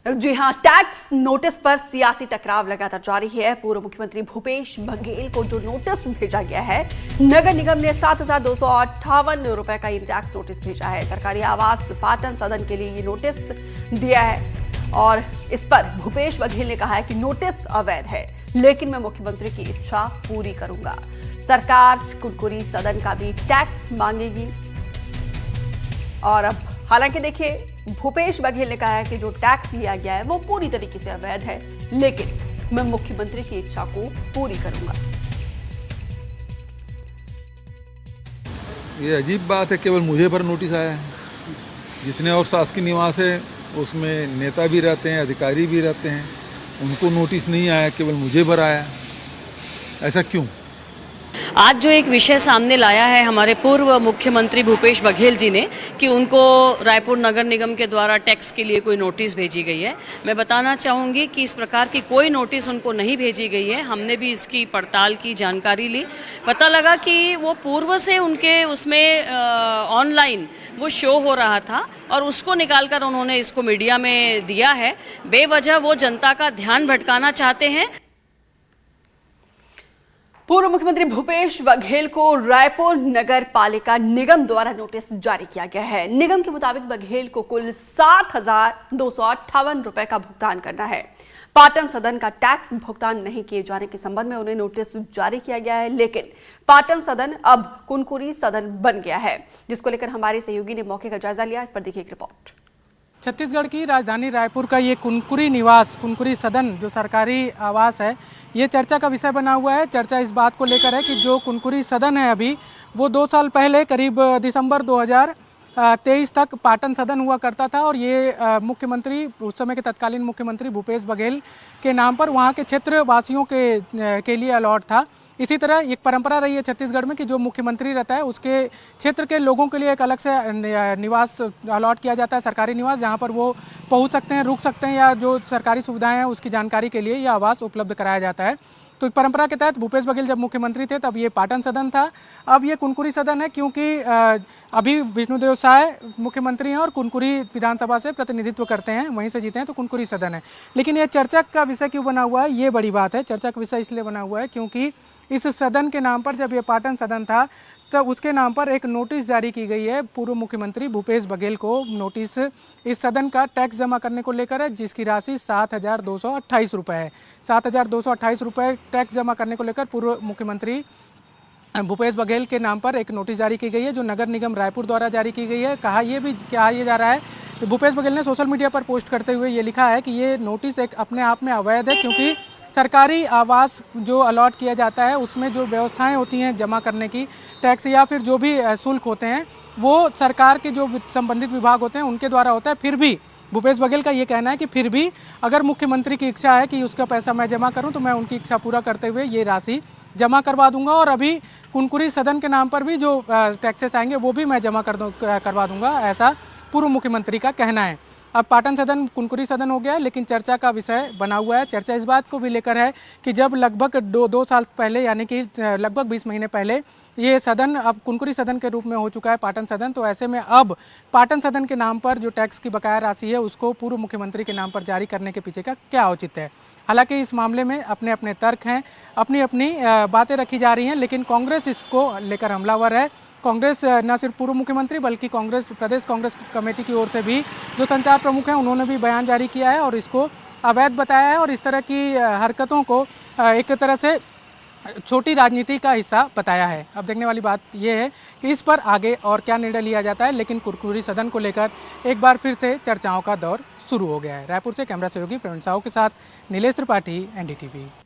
जी हां, tax notice पर सियासी टकराव लगातार जारी है। पूर्व मुख्यमंत्री भूपेश बघेल को जो नोटिस भेजा गया है, नगर निगम ने 7,258 रुपए का ये टैक्स नोटिस भेजा है। सरकारी आवास पाटन सदन के लिए ये नोटिस दिया है और इस पर भूपेश बघेल ने कहा है कि नोटिस अवैध है, लेकिन मैं मुख्यमंत्री की इच्छा पूरी करूंगा। सरकार कुरकुरी सदन का भी टैक्स मांगेगी। और अब हालांकि देखिए, भूपेश बघेल ने कहा है कि जो टैक्स लिया गया है वो पूरी तरीके से अवैध है, लेकिन मैं मुख्यमंत्री की इच्छा को पूरी करूंगा। ये अजीब बात है, केवल मुझे पर नोटिस आया है। जितने और शासकीय निवास है उसमें नेता भी रहते हैं, अधिकारी भी रहते हैं, उनको नोटिस नहीं आया, केवल मुझे पर आया। ऐसा क्यों? आज जो एक विषय सामने लाया है हमारे पूर्व मुख्यमंत्री भूपेश बघेल जी ने कि उनको रायपुर नगर निगम के द्वारा टैक्स के लिए कोई नोटिस भेजी गई है। मैं बताना चाहूँगी कि इस प्रकार की कोई नोटिस उनको नहीं भेजी गई है। हमने भी इसकी पड़ताल की, जानकारी ली, पता लगा कि वो पूर्व से उनके उसमें ऑनलाइन वो शो हो रहा था और उसको निकालकर उन्होंने इसको मीडिया में दिया है। बेवजह वो जनता का ध्यान भटकाना चाहते हैं। पूर्व मुख्यमंत्री भूपेश बघेल को रायपुर नगर पालिका निगम द्वारा नोटिस जारी किया गया है। निगम के मुताबिक बघेल को कुल 7,258 रुपए का भुगतान करना है। पाटन सदन का टैक्स भुगतान नहीं किए जाने के संबंध में उन्हें नोटिस जारी किया गया है, लेकिन पाटन सदन अब कुनकुरी सदन बन गया है, जिसको लेकर हमारे सहयोगी ने मौके का जायजा लिया। इस पर देखिए एक रिपोर्ट। छत्तीसगढ़ की राजधानी रायपुर का ये कुनकुरी निवास, कुनकुरी सदन जो सरकारी आवास है, ये चर्चा का विषय बना हुआ है। चर्चा इस बात को लेकर है कि जो कुनकुरी सदन है अभी, वो 2 साल पहले करीब दिसंबर 2023 तक पाटन सदन हुआ करता था और ये मुख्यमंत्री, उस समय के तत्कालीन मुख्यमंत्री भूपेश बघेल के नाम पर वहाँ के क्षेत्र वासियों के लिए अलॉट था। इसी तरह एक परंपरा रही है छत्तीसगढ़ में कि जो मुख्यमंत्री रहता है उसके क्षेत्र के लोगों के लिए एक अलग से निवास अलॉट किया जाता है, सरकारी निवास, जहां पर वो पहुंच सकते हैं, रुक सकते हैं या जो सरकारी सुविधाएं हैं उसकी जानकारी के लिए यह आवास उपलब्ध कराया जाता है। तो परंपरा के तहत भूपेश बघेल जब मुख्यमंत्री थे तब ये पाटन सदन था, अब ये कुनकुरी सदन है, क्योंकि अभी विष्णुदेव साय मुख्यमंत्री हैं और कुनकुरी विधानसभा से प्रतिनिधित्व करते हैं, वहीं से जीते हैं, तो कुनकुरी सदन है। लेकिन ये चर्चा का विषय क्यों बना हुआ है, ये बड़ी बात है। चर्चा का विषय इसलिए बना हुआ है क्योंकि इस सदन के नाम पर, जब ये पाटन सदन था तब उसके नाम पर एक नोटिस जारी की गई है। पूर्व मुख्यमंत्री भूपेश बघेल को नोटिस इस सदन का टैक्स जमा करने को लेकर है, जिसकी राशि 7,228 रुपये है। 7,228 रुपये टैक्स जमा करने को लेकर पूर्व मुख्यमंत्री भूपेश बघेल के नाम पर एक नोटिस जारी की गई है, जो नगर निगम रायपुर द्वारा जारी की गई है। कहा यह जा रहा है कि भूपेश बघेल ने सोशल मीडिया पर पोस्ट करते हुए ये लिखा है कि ये नोटिस एक अपने आप में अवैध है, क्योंकि सरकारी आवास जो अलॉट किया जाता है उसमें जो व्यवस्थाएं होती हैं जमा करने की, टैक्स या फिर जो भी शुल्क होते हैं, वो सरकार के जो संबंधित विभाग होते हैं उनके द्वारा होता है। फिर भी भूपेश बघेल का ये कहना है कि फिर भी अगर मुख्यमंत्री की इच्छा है कि उसका पैसा मैं जमा करूं, तो मैं उनकी इच्छा पूरा करते हुए ये राशि जमा करवा दूंगा और अभी कुनकुरी सदन के नाम पर भी जो टैक्सेस आएंगे वो भी मैं जमा करवा दूंगा, ऐसा पूर्व मुख्यमंत्री का कहना है। अब पाटन सदन कुनकुरी सदन हो गया है, लेकिन चर्चा का विषय बना हुआ है। चर्चा इस बात को भी लेकर है कि जब लगभग दो साल पहले, यानी कि लगभग 20 महीने पहले ये सदन अब कुनकुरी सदन के रूप में हो चुका है, पाटन सदन, तो ऐसे में अब पाटन सदन के नाम पर जो टैक्स की बकाया राशि है उसको पूर्व मुख्यमंत्री के नाम पर जारी करने के पीछे का क्या औचित्य है। हालांकि इस मामले में अपने अपने तर्क हैं, अपनी अपनी बातें रखी जा रही हैं, लेकिन कांग्रेस इसको लेकर हमलावर है। कांग्रेस न सिर्फ पूर्व मुख्यमंत्री बल्कि कांग्रेस प्रदेश कांग्रेस कमेटी की ओर से भी जो संचार प्रमुख हैं उन्होंने भी बयान जारी किया है और इसको अवैध बताया है और इस तरह की हरकतों को एक तरह से छोटी राजनीति का हिस्सा बताया है। अब देखने वाली बात यह है कि इस पर आगे और क्या निर्णय लिया जाता है, लेकिन कुनकुरी सदन को लेकर एक बार फिर से चर्चाओं का दौर शुरू हो गया है। रायपुर से कैमरा सहयोगी प्रवीण साहू के साथ नीलेश त्रिपाठी, NDTV।